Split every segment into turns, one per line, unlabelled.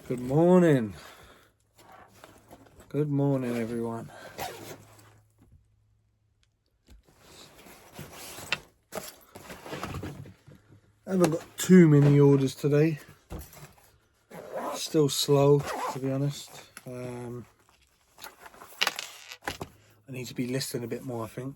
Good morning. Good morning, everyone. I haven't got too many orders today. Still slow, to be honest. I need to be listing a bit more, I think.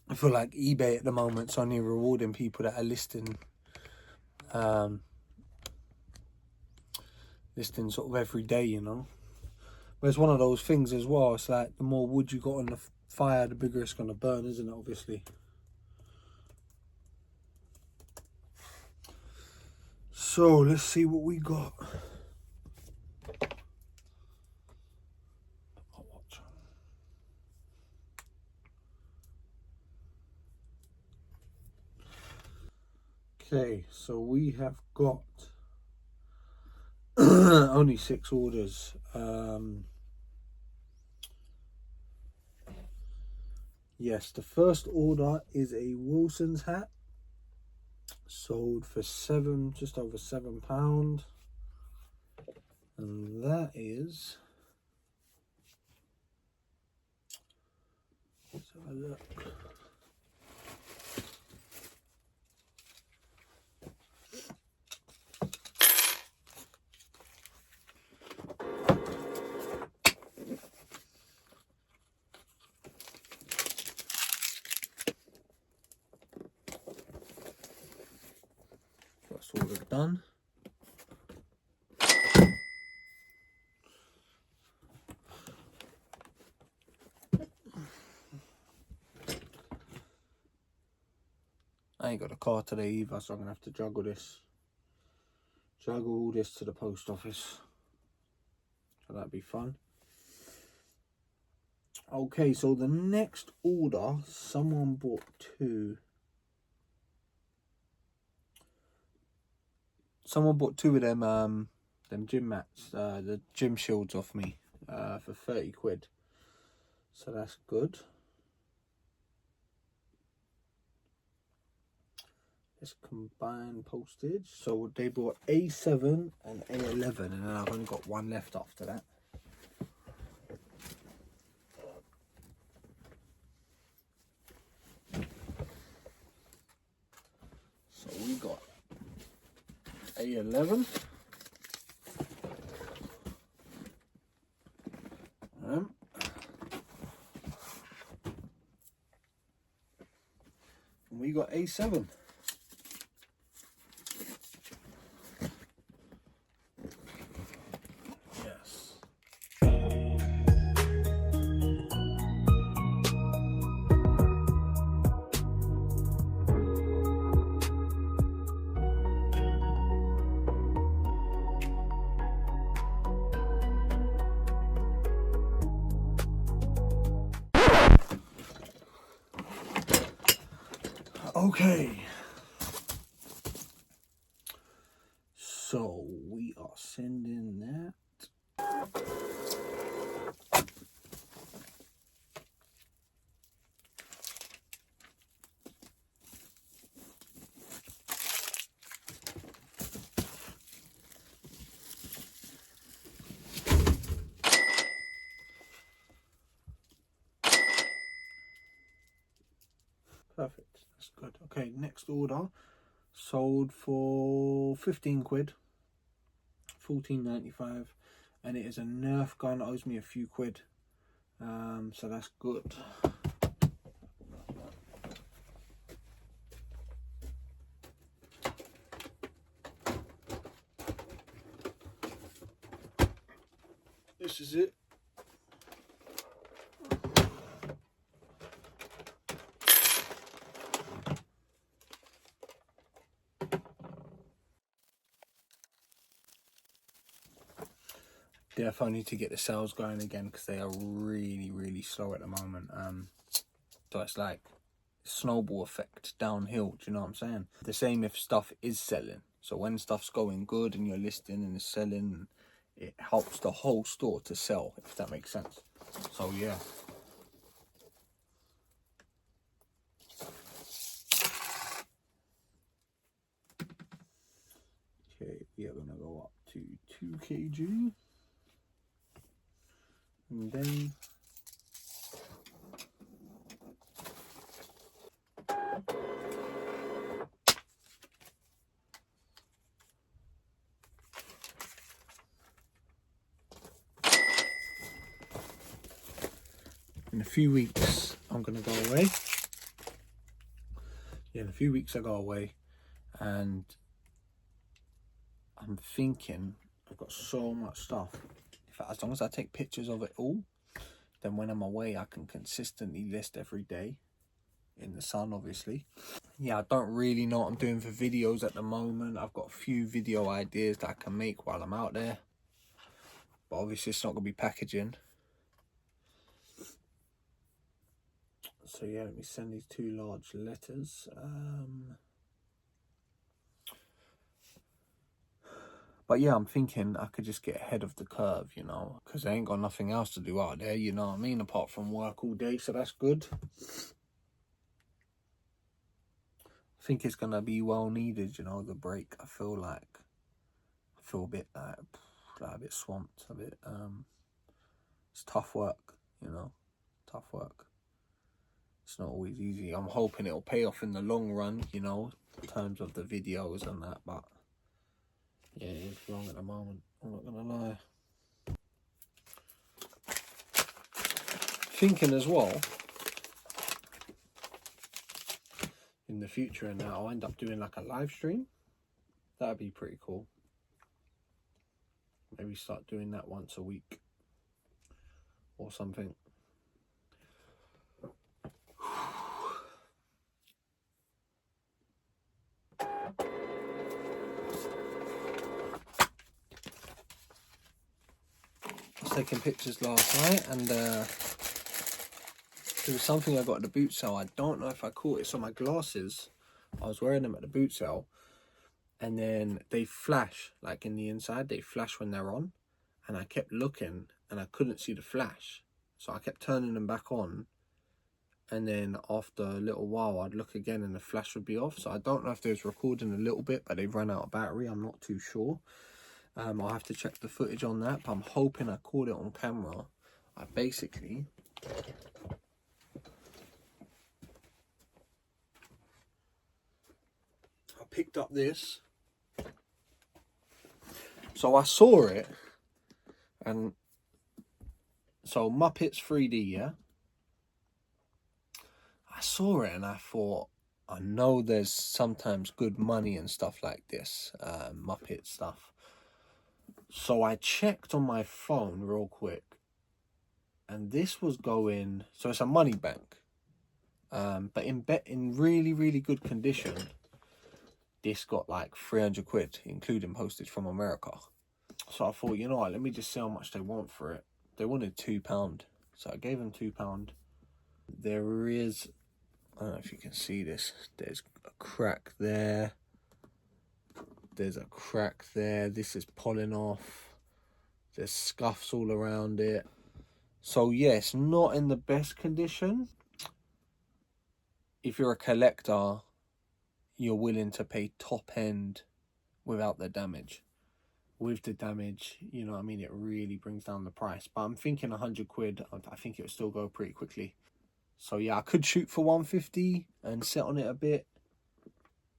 I feel like eBay at the moment's only rewarding people that are listing sort of every day, you know. But it's one of those things as well. It's like the more wood you got on the fire, the bigger it's going to burn, isn't it, obviously? So let's see what we got. Okay, so we have got only 6 orders. Yes, the first order is a Wilson's hat, sold for just over £7, and that is, let's have a look. First order done. I ain't got a car today either, so I'm gonna have to juggle all this to the post office. So that'd be fun. Okay, so the next order, someone bought 2. Someone bought 2 of them gym mats, the gym shields off me, for 30 quid. So that's good. Let's combine postage. So they bought A7 and A11, and then I've only got 1 left after that. So we got A11. And we got A7. Yes. Okay, so we are sending that. Perfect, that's good. Okay, next order, sold for 15 quid, 14.95, and it is a Nerf gun. Owes me a few quid, so that's good. This is it. Definitely need to get the sales going again, because they are really slow at the moment. So it's like snowball effect downhill. Do you know what I'm saying? The same if stuff is selling. So when stuff's going good and you're listing and it's selling, it helps the whole store to sell, if that makes sense. So yeah. we are gonna go up to 2 kg, and then in a few weeks I'm gonna go away. Yeah, in a few weeks I go away, and I'm thinking I've got so much stuff. In fact, as long as I take pictures of it all, then when I'm away I can consistently list every day in the sun, obviously. Yeah, I don't really know what I'm doing for videos at the moment. I've got a few video ideas that I can make while I'm out there, but obviously it's not gonna be packaging. So yeah, let me send these 2 large letters. But yeah, I'm thinking I could just get ahead of the curve, you know, because I ain't got nothing else to do out there, you know what I mean, apart from work all day, so that's good. I think it's gonna be well needed, you know, the break. I feel a bit like a bit swamped, a bit it's tough work, you know, tough work. It's not always easy. I'm hoping it'll pay off in the long run, you know, in terms of the videos and that, but yeah, it's long at the moment, I'm not gonna lie. Thinking as well, in the future and that, I'll end up doing like a live stream. That'd be pretty cool. Maybe start doing that once a week or something. I was taking pictures last night, and there was something I got at the boot sale. I don't know if I caught it. So my glasses, I was wearing them at the boot sale, and then they flash, like in the inside, they flash when they're on, and I kept looking and I couldn't see the flash, so I kept turning them back on, and then after a little while I'd look again and the flash would be off. So I don't know if they was recording a little bit, but they've run out of battery. I'm not too sure. I'll have to check the footage on that, but I'm hoping I caught it on camera. I picked up this. So I saw it, and so Muppets 3D, yeah? I saw it and I thought, I know there's sometimes good money and stuff like this, Muppet stuff. So I checked on my phone real quick, and this was going, so it's a money bank, but in really, really good condition. This got like 300 quid, including postage from America. So I thought, you know what, let me just see how much they want for it. They wanted £2, so I gave them £2. There is, I don't know if you can see this, there's a crack there. There's a crack there. This is pulling off. There's scuffs all around it. So yes, not in the best condition. If you're a collector, you're willing to pay top end without the damage. With the damage, you know what I mean, it really brings down the price. But I'm thinking 100 quid, I think it would still go pretty quickly. So yeah, I could shoot for 150 and sit on it a bit.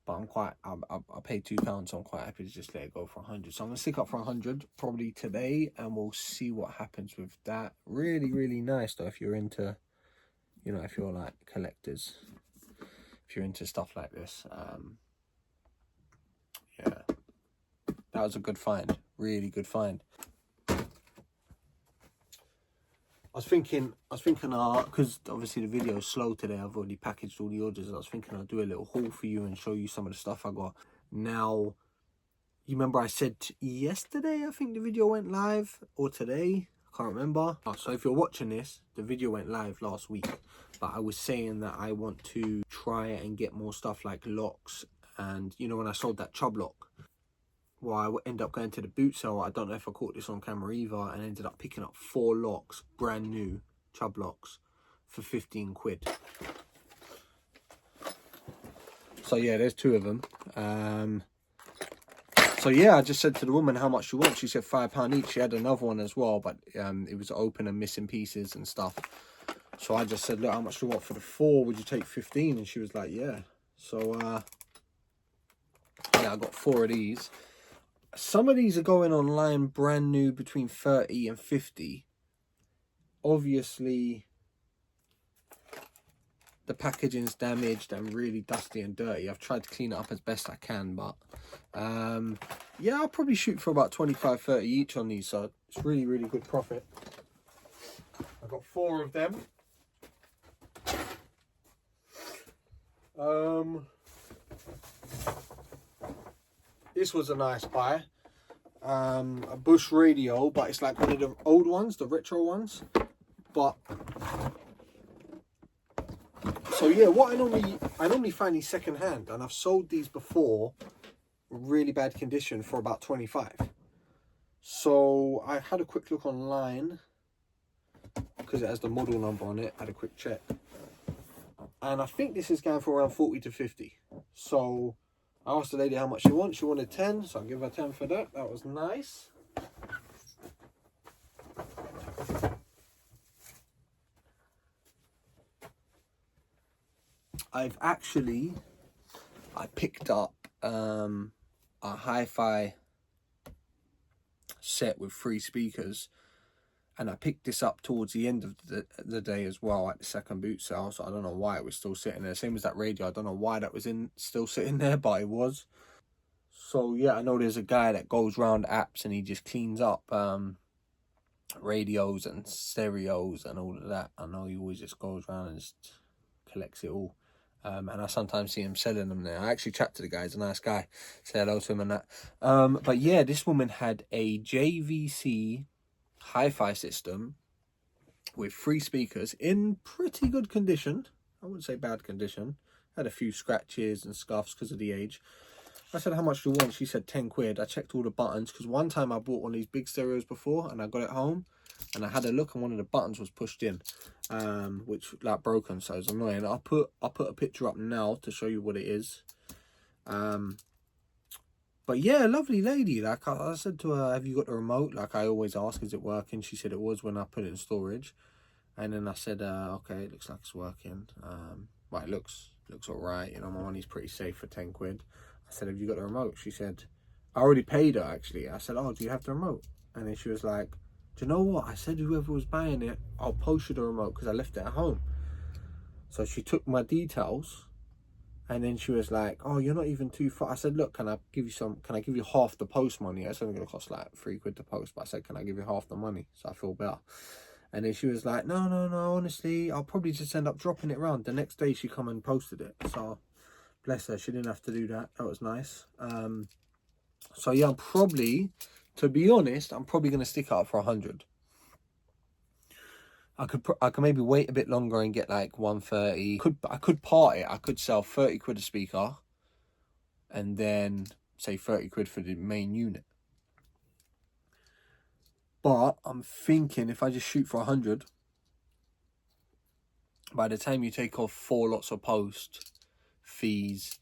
But I paid £2, so I'm quite happy to just let it go for 100. So I'm gonna stick up for 100 probably today, and we'll see what happens with that. Really, really nice though, if you're into, you know, if you're like collectors, if you're into stuff like this. Yeah, that was a good find, really good find. I was thinking, because obviously the video is slow today, I've already packaged all the orders. I was thinking I'll do a little haul for you and show you some of the stuff I got. Now, you remember I said yesterday, I think the video went live, or today, I can't remember. So if you're watching this, the video went live last week, but I was saying that I want to try and get more stuff like locks. And you know, when I sold that Chubb lock, well, I ended up going to the boot sale. I don't know if I caught this on camera either, and ended up picking up 4 locks, brand new Chubb locks, for 15 quid. So yeah, there's 2 of them. So yeah, I just said to the woman how much she wants. She said £5 each. She had another one as well, but it was open and missing pieces and stuff. So I just said, look, how much do you want for the 4? Would you take 15? And she was like, yeah. So yeah, I got 4 of these. Some of these are going online brand new between 30 and 50. Obviously, the packaging's damaged and really dusty and dirty. I've tried to clean it up as best I can, but yeah, I'll probably shoot for about 25-30 each on these, so it's really, really good profit. I've got 4 of them. This was a nice buy. A Bush radio, but it's like one of the old ones, the retro ones. But so yeah, what I normally find these second hand, and I've sold these before, really bad condition, for about 25. So I had a quick look online because it has the model number on it. I had a quick check, and I think this is going for around 40 to 50. So I asked the lady how much she wants. She wanted 10, so I'll give her 10 for that. That was nice. I picked up a hi-fi set with 3 speakers, and I picked this up towards the end of the day as well at the second boot sale. So I don't know why it was still sitting there. Same as that radio. I don't know why that was still sitting there, but it was. So yeah, I know there's a guy that goes around apps and he just cleans up radios and stereos and all of that. I know he always just goes around and just collects it all. And I sometimes see him selling them there. I actually chat to the guy. He's a nice guy. Say hello to him and that. But yeah, this woman had a JVC hi-fi system with 3 speakers in pretty good condition. I wouldn't say bad condition. Had a few scratches and scuffs because of the age. I said, how much do you want? She said 10 quid. I checked all the buttons because one time I bought one of these big stereos before and I got it home and I had a look and one of the buttons was pushed in, which like broken, so it's annoying. I'll put a picture up now to show you what it is. But yeah, lovely lady. Like I said to her, have you got the remote? Like I always ask, is it working? She said it was when I put it in storage. And then I said, okay, it looks like it's working. Well, it looks all right. You know, my money's pretty safe for 10 quid. I said, have you got the remote? She said, I already paid her, actually. I said, oh, do you have the remote? And then she was like, do you know what? I said, whoever was buying it, I'll post you the remote because I left it at home. So she took my details. And then she was like, oh, you're not even too far. I said, look, can I give you half the post money? It's only going to cost like 3 quid to post. But I said, can I give you half the money? So I feel better. And then she was like, no, honestly, I'll probably just end up dropping it around. The next day she come and posted it. So bless her, she didn't have to do that. That was nice. So yeah, to be honest, I'm probably going to stick out for 100. I could maybe wait a bit longer and get like 130. I could part it. I could sell 30 quid a speaker and then say 30 quid for the main unit. But I'm thinking if I just shoot for 100, by the time you take off 4 lots of post fees,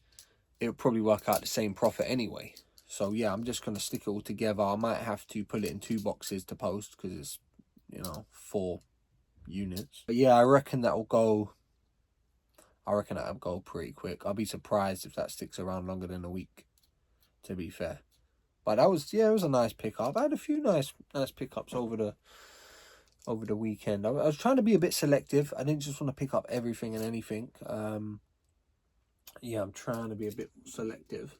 it'll probably work out the same profit anyway. So yeah, I'm just going to stick it all together. I might have to put it in 2 boxes to post because it's, 4 units. But yeah, I reckon that'll go pretty quick. I'll be surprised if that sticks around longer than a week, to be fair. But it was a nice pickup. I had a few nice pickups over the weekend. I was trying to be a bit selective. I didn't just want to pick up everything and anything. Yeah, I'm trying to be a bit selective.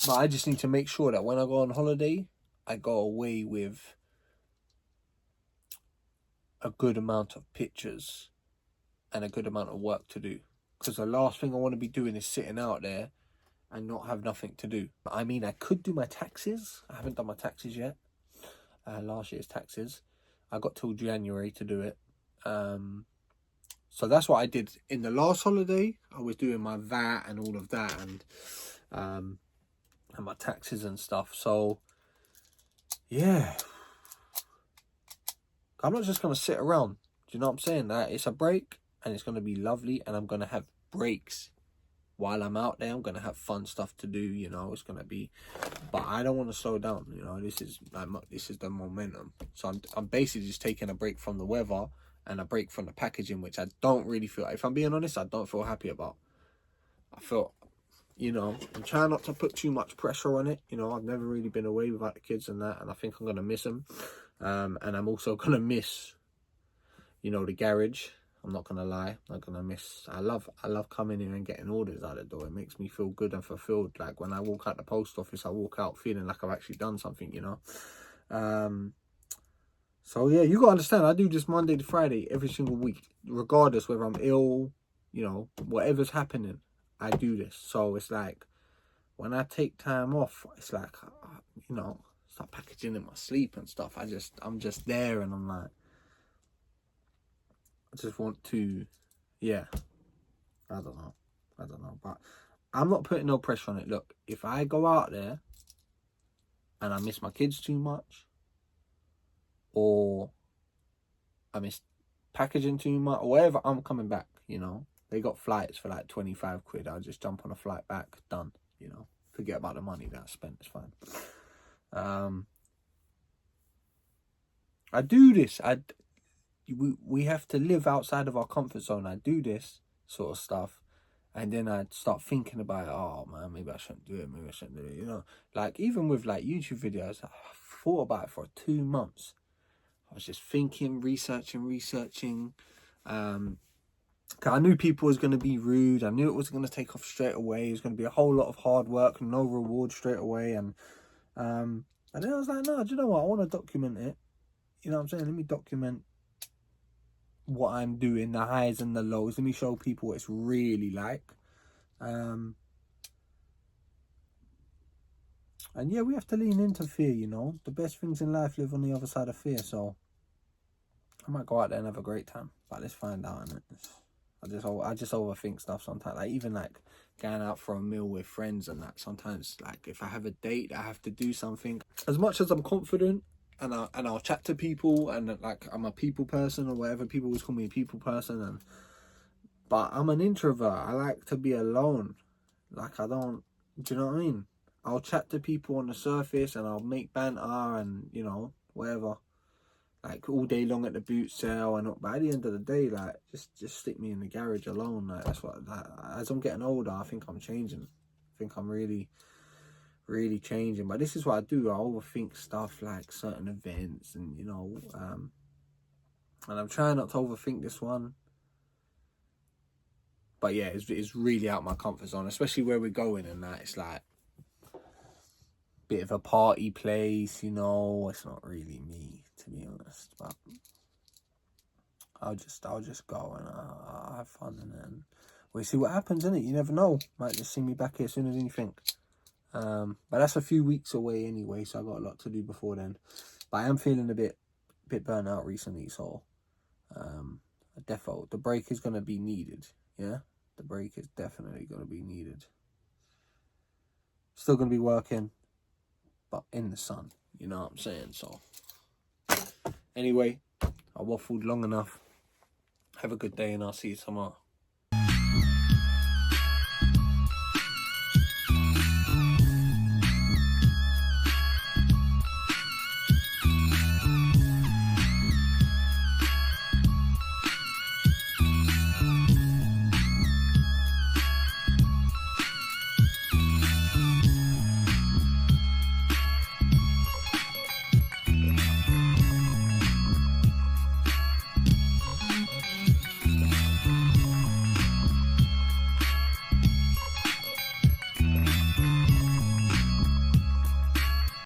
But I just need to make sure that when I go on holiday, I go away with a good amount of pictures and a good amount of work to do. Because the last thing I want to be doing is sitting out there and not have nothing to do. I mean, I could do my taxes. I haven't done my taxes yet. Last year's taxes. I got till January to do it. So that's what I did in the last holiday. I was doing my VAT and all of that and my taxes and stuff. So yeah, I'm not just going to sit around. Do you know what I'm saying? That it's a break and it's going to be lovely and I'm going to have breaks while I'm out there, I'm going to have fun stuff to do, you know. It's going to be, but I don't want to slow down, you know. This is the momentum. So I'm basically just taking a break from the weather and a break from the packaging, which I don't really feel, if I'm being honest, I don't feel happy about. I feel, you know, I'm trying not to put too much pressure on it. You know, I've never really been away without the kids and that, and I think I'm going to miss them. And I'm also going to miss, you know, the garage. I'm not going to lie. I'm not going to miss. I love coming in and getting orders out the door. It makes me feel good and fulfilled. Like when I walk out the post office, I walk out feeling like I've actually done something, you know. So yeah, you got to understand, I do this Monday to Friday every single week, regardless whether I'm ill, you know, whatever's happening, I do this. So it's like, when I take time off, it's like, you know, start packaging in my sleep and stuff. I'm just there, and I'm like, I just want to, yeah, I don't know, but I'm not putting no pressure on it. Look, if I go out there and I miss my kids too much, or I miss packaging too much, or whatever, I'm coming back, you know. They got flights for like 25 quid. I'll just jump on a flight back, done, you know. Forget about the money that I spent, it's fine. I do this. We have to live outside of our comfort zone. I do this sort of stuff, and then I start thinking about it. Oh man, maybe I shouldn't do it. Maybe I shouldn't do it. You know, like even with like YouTube videos, I thought about it for 2 months. I was just thinking, researching. 'Cause I knew people was going to be rude. I knew it was going to take off straight away. It was going to be a whole lot of hard work and no reward straight away. And then I was like, no, do you know what? I want to document it. You know what I'm saying? Let me document what I'm doing, the highs and the lows. Let me show people what it's really like. And yeah, we have to lean into fear, you know. The best things in life live on the other side of fear. So I might go out there and have a great time. But let's find out, innit? I just overthink stuff sometimes. Like even like going out for a meal with friends and that. Sometimes like if I have a date, I have to do something. As much as I'm confident and I'll chat to people and like I'm a people person or whatever, people always call me a people person, but I'm an introvert. I like to be alone. Like I don't, do you know what I mean? I'll chat to people on the surface and I'll make banter and, you know, whatever. Like all day long at the boot sale, and but at the end of the day, like just stick me in the garage alone. Like that's what. Like, as I'm getting older, I think I'm changing. I think I'm really changing. But this is what I do. I overthink stuff like certain events, and you know, and I'm trying not to overthink this one. But yeah, it's really out my comfort zone, especially where we're going and that. It's like bit of a party place, you know. It's not really me, to be honest, but I'll just go and I'll have fun, and then we'll see what happens, innit? You never know. Might just see me back here sooner than you think. But that's a few weeks away anyway, so I got a lot to do before then. But I am feeling a bit burnt out recently, so the break is gonna be needed. Yeah, the break is definitely gonna be needed. Still gonna be working, but in the sun, you know what I'm saying? So anyway, I waffled long enough. Have a good day and I'll see you tomorrow.